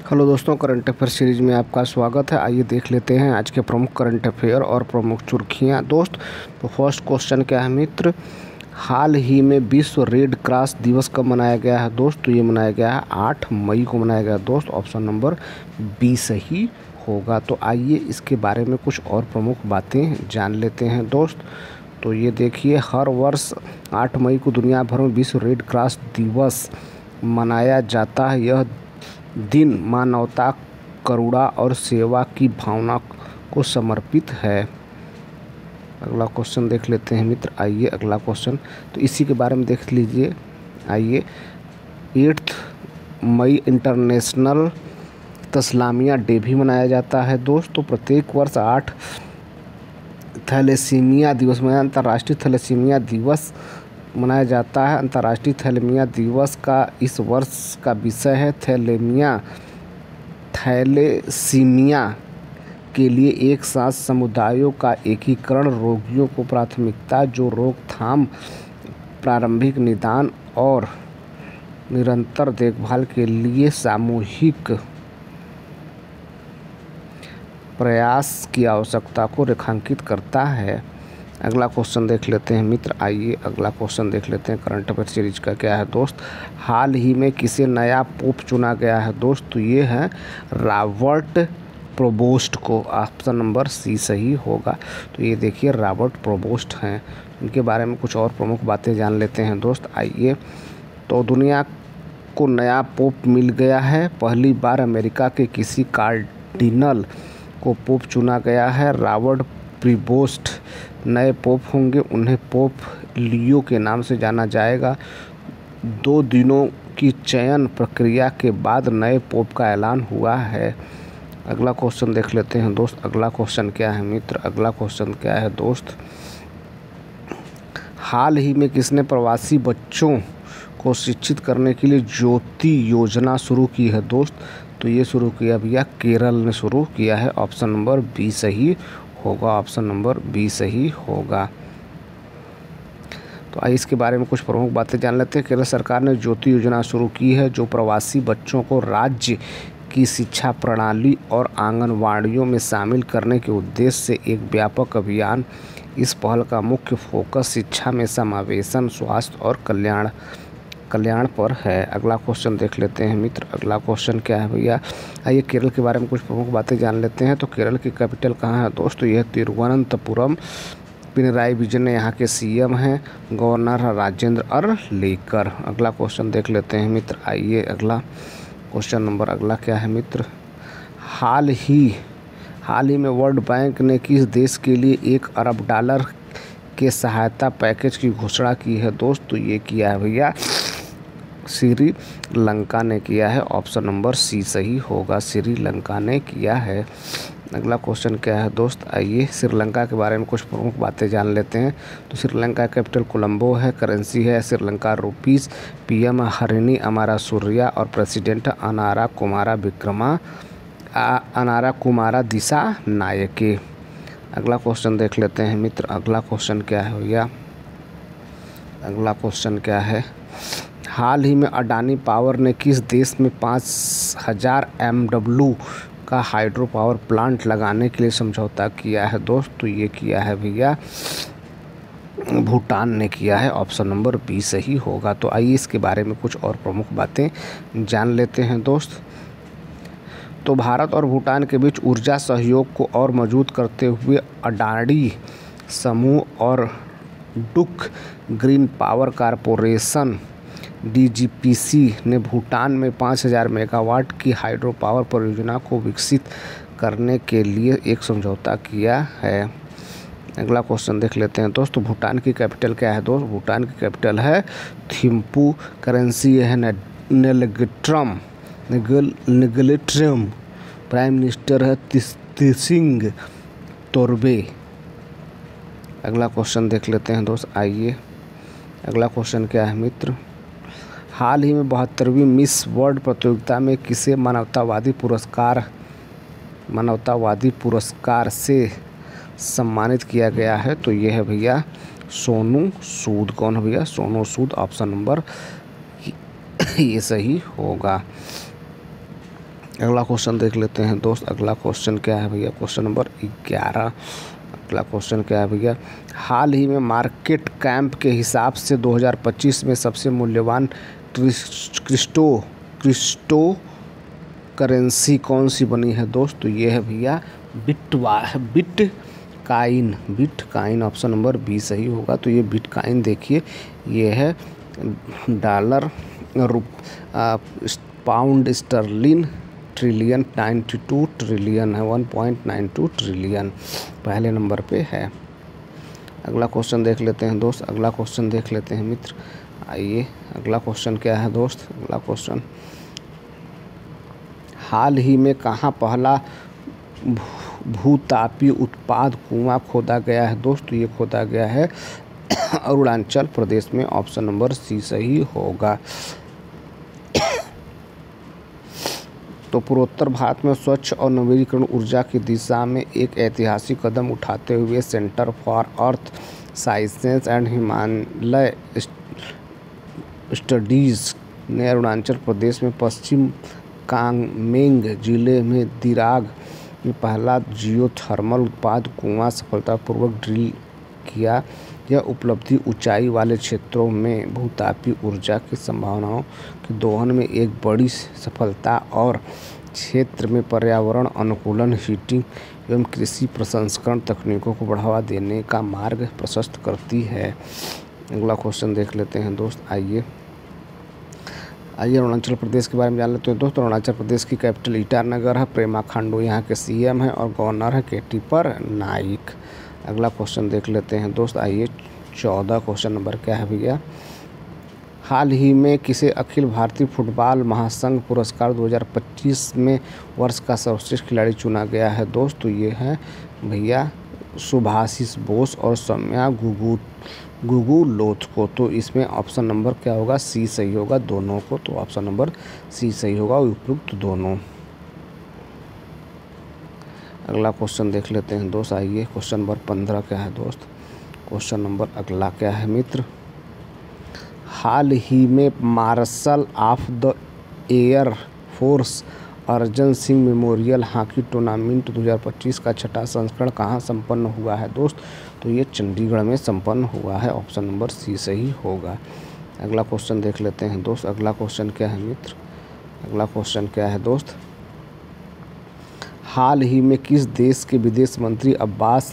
Hello दोस्तों, current affair series में आपका स्वागत है। आइए देख लेते हैं आज के प्रमुख करंट अफेयर और प्रमुख सुर्खियां। दोस्त, तो फर्स्ट क्वेश्चन क्या है मित्र, हाल ही में विश्व रेड क्रॉस दिवस कब मनाया गया है? दोस्त, तो ये मनाया गया है 8 मई को मनाया गया है। दोस्त, ऑप्शन नंबर बी सही होगा। तो आइए इसके बारे में कुछ और प्रमुख बातें जान लेते हैं। दोस्त, तो ये देखिए, हर वर्ष 8 मई को दुनिया भर में विश्व रेड क्रॉस दिवस मनाया जाता है। यह दिन मानवता, करुणा और सेवा की भावना को समर्पित है। अगला क्वेश्चन देख लेते हैं मित्र। आइए अगला क्वेश्चन, तो इसी के बारे में देख लीजिए। आइए, 8 मई इंटरनेशनल तस्लामिया डे भी मनाया जाता है। दोस्तों, प्रत्येक वर्ष 8 थैलेसीमिया दिवस में अंतर्राष्ट्रीय थैलेसीमिया दिवस मनाया जाता है। अंतर्राष्ट्रीय थैलेसीमिया दिवस का इस वर्ष का विषय है थैलेसीमिया के लिए एक साथ समुदायों का एकीकरण, रोगियों को प्राथमिकता, जो रोकथाम, प्रारंभिक निदान और निरंतर देखभाल के लिए सामूहिक प्रयास की आवश्यकता को रेखांकित करता है। अगला क्वेश्चन देख लेते हैं मित्र। आइए अगला क्वेश्चन देख लेते हैं करंट अफेयर सीरीज का क्या है। दोस्त, हाल ही में किसे नया पोप चुना गया है? दोस्त, तो ये है रॉबर्ट प्रोबोस्ट को। ऑप्शन नंबर सी सही होगा। तो ये देखिए, रॉबर्ट प्रोबोस्ट हैं। इनके बारे में कुछ और प्रमुख बातें जान लेते हैं। दोस्त, आइए, तो दुनिया को नया पोप मिल गया है। पहली बार अमेरिका के किसी कार्डिनल को पोप चुना गया है। रॉबर्ट प्रीबोस्ट नए पोप होंगे। उन्हें पोप लियो के नाम से जाना जाएगा। 2 दिनों की चयन प्रक्रिया के बाद नए पोप का ऐलान हुआ है। अगला क्वेश्चन देख लेते हैं। दोस्त, अगला क्वेश्चन क्या है मित्र? अगला क्वेश्चन क्या है दोस्त, हाल ही में किसने प्रवासी बच्चों को शिक्षित करने के लिए ज्योति योजना शुरू की है? दोस्त, तो ये शुरू किया भैया केरल ने शुरू किया है। ऑप्शन नंबर बी सही होगा। ऑप्शन नंबर बी सही होगा। तो आइए इसके बारे में कुछ प्रमुख बातें जान लेते हैं। केरल सरकार ने ज्योति योजना शुरू की है, जो प्रवासी बच्चों को राज्य की शिक्षा प्रणाली और आंगनवाड़ियों में शामिल करने के उद्देश्य से एक व्यापक अभियान। इस पहल का मुख्य फोकस शिक्षा में समावेशन, स्वास्थ्य और कल्याण पर है। अगला क्वेश्चन देख लेते हैं मित्र। अगला क्वेश्चन क्या है भैया? आइए केरल के बारे में कुछ प्रमुख बातें जान लेते हैं। तो केरल की कैपिटल कहाँ है? दोस्तों, यह तिरुवनंतपुरम। पिनराई विजयन यहाँ के सीएम हैं। गवर्नर है राजेंद्र अरलेकर। अगला क्वेश्चन देख लेते हैं मित्र। आइए अगला क्वेश्चन नंबर अगला क्या है मित्र, हाल ही में वर्ल्ड बैंक ने किस देश के लिए $1 अरब के सहायता पैकेज की घोषणा की है? दोस्त, तो ये किया है भैया श्रीलंका ने किया है। ऑप्शन नंबर सी सही होगा। श्रीलंका ने किया है। अगला क्वेश्चन क्या है दोस्त? आइए श्रीलंका के बारे में कुछ प्रमुख बातें जान लेते हैं। तो श्रीलंका कैपिटल कोलंबो है। करेंसी है श्रीलंका रुपीस। पीएम हरिनी अमरासूर्या और प्रेसिडेंट अनारा कुमारा दिशा नायके। अगला क्वेश्चन देख लेते हैं मित्र। अगला क्वेश्चन क्या है भैया? अगला क्वेश्चन क्या है, हाल ही में अडानी पावर ने किस देश में 5000 MW का हाइड्रो पावर प्लांट लगाने के लिए समझौता किया है? दोस्त, तो ये किया है भैया भूटान ने किया है। ऑप्शन नंबर बी सही होगा। तो आइए इसके बारे में कुछ और प्रमुख बातें जान लेते हैं। दोस्त, तो भारत और भूटान के बीच ऊर्जा सहयोग को और मजबूत करते हुए अडानी समूह और डुक ग्रीन पावर कॉरपोरेशन DGPC ने भूटान में 5000 मेगावाट की हाइड्रो पावर परियोजना को विकसित करने के लिए एक समझौता किया है। अगला क्वेश्चन देख लेते हैं दोस्तों। भूटान की कैपिटल क्या है? दोस्त, भूटान की कैपिटल है थिम्पू। करेंसी है नेगलेट्रम। प्राइम मिनिस्टर है त्सिंग तोर्बे। अगला क्वेश्चन देख लेते हैं दोस्त। आइए अगला क्वेश्चन क्या है मित्र, हाल ही में 72वीं मिस वर्ल्ड प्रतियोगिता में किसे मानवतावादी पुरस्कार से सम्मानित किया गया है? तो ये है भैया सोनू सूद। कौन है भैया? सोनू सूद। ऑप्शन नंबर ये सही होगा। अगला क्वेश्चन देख लेते हैं दोस्त। अगला क्वेश्चन क्या है भैया, क्वेश्चन नंबर 11। अगला क्वेश्चन क्या है भैया, हाल ही में मार्केट कैप के हिसाब से 2025 में सबसे मूल्यवान क्रिप्टो करेंसी कौन सी बनी है दोस्त? तो ये है भैया बिटकॉइन ऑप्शन नंबर बी सही होगा। तो ये बिटकॉइन देखिए, ये है dollar pound Stalin trillion 92 trillion है, 1.92 ट्रिलियन पहले नंबर पे है। अगला क्वेश्चन देख लेते हैं दोस्त। अगला क्वेश्चन देख लेते हैं मित्र। आइए अगला क्वेश्चन क्या है दोस्त। अगला क्वेश्चन, हाल ही में कहाँ पहला भूतापीय उत्पाद कुआं खोदा गया है दोस्त? तो ये खोदा गया है अरुणाचल प्रदेश में, ऑप्शन नंबर सी सही होगा। तो पूर्वोत्तर भारत में स्वच्छ और नवीकरण ऊर्जा की दिशा में एक ऐतिहासिक कदम उठाते हुए centre for earth sciences and Himalaya studies ने अरुणाचल प्रदेश में पश्चिम कांगमेंग जिले में दिराग में पहला जियोथर्मल उत्पाद कुआं सफलतापूर्वक ड्रिल किया। यह उपलब्धि ऊंचाई वाले क्षेत्रों में भूतापीय ऊर्जा की संभावनाओं के दोहन में एक बड़ी सफलता और क्षेत्र में पर्यावरण अनुकूलन, हीटिंग एवं कृषि प्रसंस्करण तकनीकों को बढ़ावा देने का मार्ग प्रशस्त करती है। अगला क्वेश्चन देख लेते हैं दोस्त। आइए अरुणाचल प्रदेश के बारे में जान लेते हैं दोस्तों। अरुणाचल प्रदेश की कैपिटल ईटानगर है। पेमा खांडू यहाँ के सीएम हैं और गवर्नर है केटी पर नाइक। अगला क्वेश्चन देख लेते हैं दोस्त। आइए 14 क्वेश्चन नंबर क्या है भैया, हाल ही में किसे अखिल भारतीय फुटबॉल महासंघ पुरस्कार 2025 में वर्ष का सर्वश्रेष्ठ खिलाड़ी चुना गया है दोस्त? तो ये है भैया सुभाषिस बोस और सौम्या गुगुलोथ को। तो इसमें ऑप्शन नंबर क्या होगा, सी सही होगा दोनों को। तो ऑप्शन नंबर सी सही होगा, उपयुक्त दोनों। अगला क्वेश्चन देख लेते हैं दोस्त। आइए क्वेश्चन नंबर 15 क्या है दोस्त। क्वेश्चन नंबर अगला क्या है मित्र, हाल ही में marshal of the air force Arjan Singh memorial hockey tournament 2025 का छठा संस्करण कहाँ संपन्न हुआ है दोस्त? तो ये चंडीगढ़ में संपन्न हुआ है, ऑप्शन नंबर सी सही होगा। अगला क्वेश्चन देख लेते हैं दोस्त। अगला क्वेश्चन क्या है मित्र, अगला क्वेश्चन क्या है दोस्त, हाल ही में किस देश के विदेश मंत्री अब्बास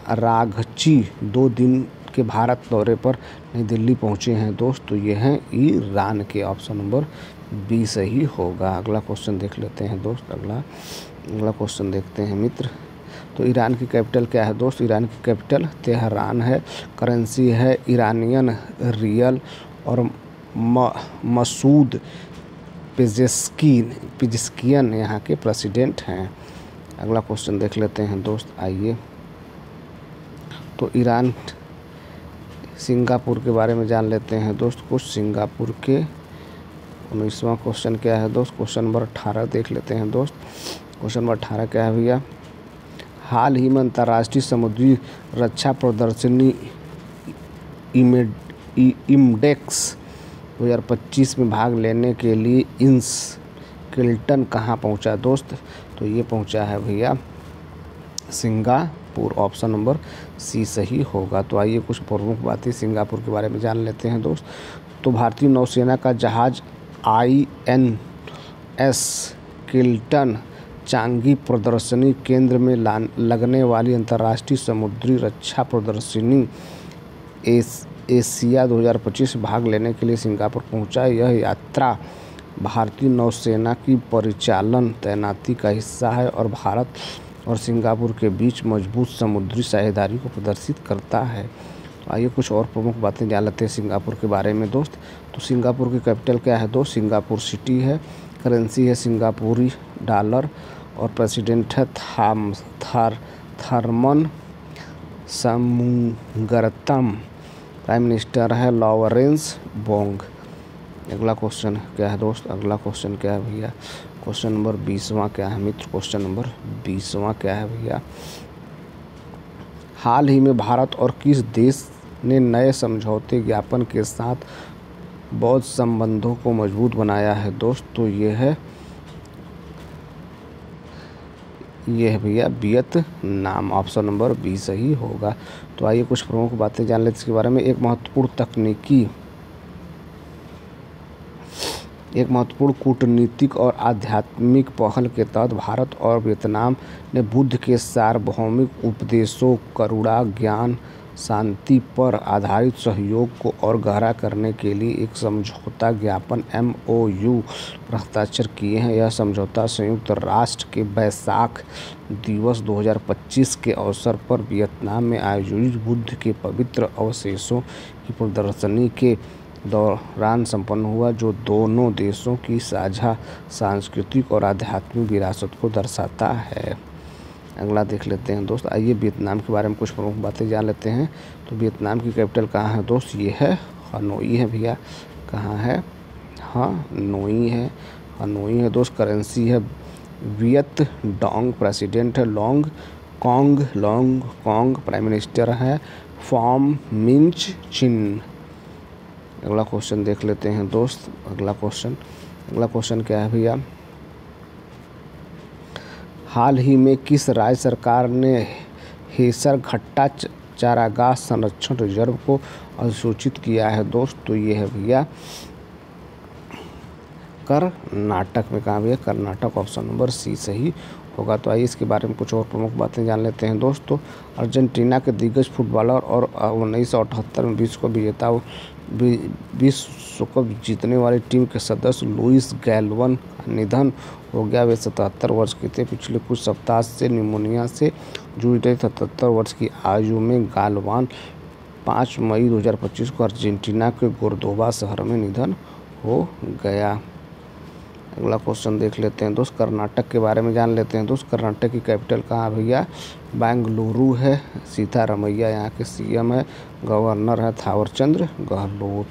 राघची 2 दिन के भारत दौरे पर नई दिल्ली पहुंचे हैं दोस्त? तो ये हैं ईरान के, ऑप्शन नंबर बी सही होगा। अगला क्वेश्चन देख लेते हैं दोस्त। अगला क्वेश्चन देखते हैं मित्र। तो ईरान की कैपिटल क्या है दोस्त? ईरान की कैपिटल तेहरान है। करेंसी है ईरानियन रियल और मसूद पेजेस्कियन यहाँ के प्रेसिडेंट हैं। अगला क्वेश्चन देख लेते हैं दोस्त। आइए तो ईरान सिंगापुर के बारे में जान लेते हैं दोस्त कुछ। सिंगापुर के 19वां क्वेश्चन क्या है दोस्त, क्वेश्चन नंबर 18 देख लेते हैं दोस्त। क्वेश्चन नंबर 18 क्या है भैया, हाल ही में अंतर्राष्ट्रीय समुद्री रक्षा प्रदर्शनी इमडेक्स 2025 में भाग लेने के लिए किल्टन कहाँ पहुँचा दोस्त? तो ये पहुँचा है भैया सिंगापुर, ऑप्शन नंबर सी सही होगा। तो आइए कुछ प्रमुख बातें सिंगापुर के बारे में जान लेते हैं दोस्त। तो भारतीय नौसेना का जहाज INS किल्टन चांगी प्रदर्शनी केंद्र में लगने वाली अंतर्राष्ट्रीय समुद्री रक्षा प्रदर्शनी एशिया 2025 भाग लेने के लिए सिंगापुर पहुंचा। यह यात्रा भारतीय नौसेना की परिचालन तैनाती का हिस्सा है और भारत और सिंगापुर के बीच मजबूत समुद्री साझेदारी को प्रदर्शित करता है। तो आइए कुछ और प्रमुख बातें जान लेते हैं सिंगापुर के बारे में दोस्त। तो सिंगापुर की कैपिटल क्या है दोस्त? सिंगापुर सिटी है। करेंसी है सिंगापुरी डॉलर और प्रेसिडेंट है थर्मन शमुगारत्नम। प्राइम मिनिस्टर है लॉरेंस बोंग। अगला क्वेश्चन क्या है दोस्त? अगला क्वेश्चन क्या है भैया, क्वेश्चन नंबर 20वां क्या है मित्र? क्वेश्चन नंबर 20वां क्या है भैया, हाल ही में भारत और किस देश ने नए समझौते ज्ञापन के साथ बौद्ध संबंधों को मजबूत बनाया है दोस्त? तो ये है भैया वियतनाम। ऑप्शन नंबर बी सही होगा। तो आइए कुछ प्रमुख बातें जान लेते हैं इसके बारे में। एक महत्वपूर्ण कूटनीतिक और आध्यात्मिक पहल के तहत भारत और वियतनाम ने बुद्ध के सार्वभौमिक उपदेशों, करुणा, ज्ञान, शांति पर आधारित सहयोग को और गहरा करने के लिए एक समझौता ज्ञापन MOU पर हस्ताक्षर किए हैं। यह समझौता संयुक्त राष्ट्र के वैसाख दिवस 2025 के अवसर पर वियतनाम में आयोजित बुद्ध के पवित्र अवशेषों की प्रदर्शनी के दौरान संपन्न हुआ, जो दोनों देशों की साझा सांस्कृतिक और आध्यात्मिक विरासत को दर्शाता है। अगला देख लेते हैं दोस्त। आइए वियतनाम के बारे में कुछ प्रमुख बातें जान लेते हैं। तो वियतनाम की कैपिटल कहाँ है दोस्त? ये है हनोई है भैया। कहाँ है? हनोई है। हनोई है दोस्त। करेंसी है वियत डोंग। प्रेसिडेंट है लोंग कॉन्ग। प्राइम मिनिस्टर है फॉम मिंच चिन। अगला क्वेश्चन देख लेते हैं दोस्त। अगला क्वेश्चन क्या है भैया? हाल ही में किस राज्य सरकार ने हेसरघट्टा चारागाह संरक्षण रिजर्व को अधिसूचित किया है दोस्त? तो ये है भैया कर्नाटक में। कहाँ भैया? कर्नाटक। ऑप्शन नंबर सी सही होगा। तो आइए इसके बारे में कुछ और प्रमुख बातें जान लेते हैं दोस्तों। अर्जेंटीना के दिग्गज फुटबॉलर और 1978 में विश्व कप जीतने वाली टीम के सदस्य लुइस गैल्वन का निधन हो गया। वे 77 वर्ष के थे। पिछले कुछ सप्ताह से निमोनिया से जूझ रहे। 77 वर्ष की आयु में गालवान 5 मई 2025 को अर्जेंटीना के कोर्दोबा शहर में निधन हो गया। अगला क्वेश्चन देख लेते हैं दोस्त। कर्नाटक के बारे में जान लेते हैं दोस्त। कर्नाटक की कैपिटल कहाँ भैया? बेंगलुरु है। सिद्धारमैया यहाँ के CM है। गवर्नर है थावरचंद्र गहलोत।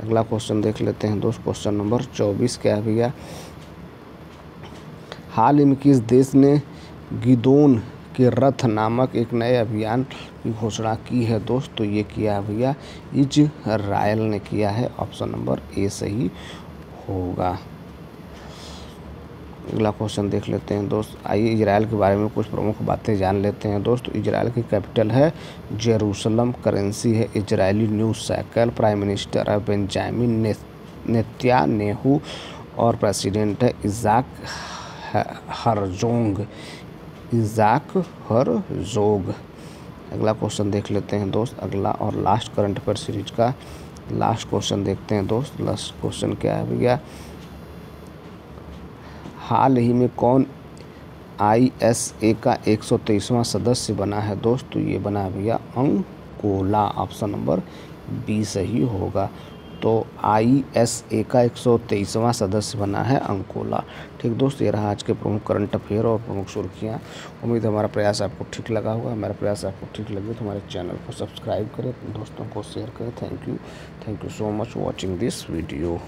अगला क्वेश्चन देख लेते हैं दोस्त। क्वेश्चन नंबर 24 क्या है भैया? हाल ही में किस देश ने गिदोन के रथ नामक एक नए अभियान की घोषणा की है दोस्त? तो ये किया है भैया इजराइल ने किया है। ऑप्शन नंबर ए सही होगा। अगला क्वेश्चन देख लेते हैं दोस्त। आइए इजराइल के बारे में कुछ प्रमुख बातें जान लेते हैं दोस्त। इजराइल की कैपिटल है जेरूसलम। करेंसी है Israeli news cycle. Prime minister है बेंजामिन नेतन्याहू और प्रेसिडेंट है इज़ाक हरजोग। अगला क्वेश्चन देख लेते हैं दोस्त। अगला और लास्ट करंट अफेयर सीरीज का लास्ट क्वेश्चन देखते हैं दोस्त। लास्ट क्वेश्चन क्या है भैया? हाल ही में कौन ISA का 123वां सदस्य बना है दोस्त? तो ये बना भैया अंकोला। ऑप्शन नंबर बी सही होगा। तो ISA का 123वां सदस्य बना है अंकोला। ठीक दोस्त, ये रहा आज के प्रमुख करंट अफेयर और प्रमुख सुर्खियाँ। उम्मीद है हमारा प्रयास आपको ठीक लगा होगा। हमारा प्रयास आपको ठीक लगे तो हमारे चैनल को सब्सक्राइब करें, दोस्तों को शेयर करें। Thank you so much watching this video.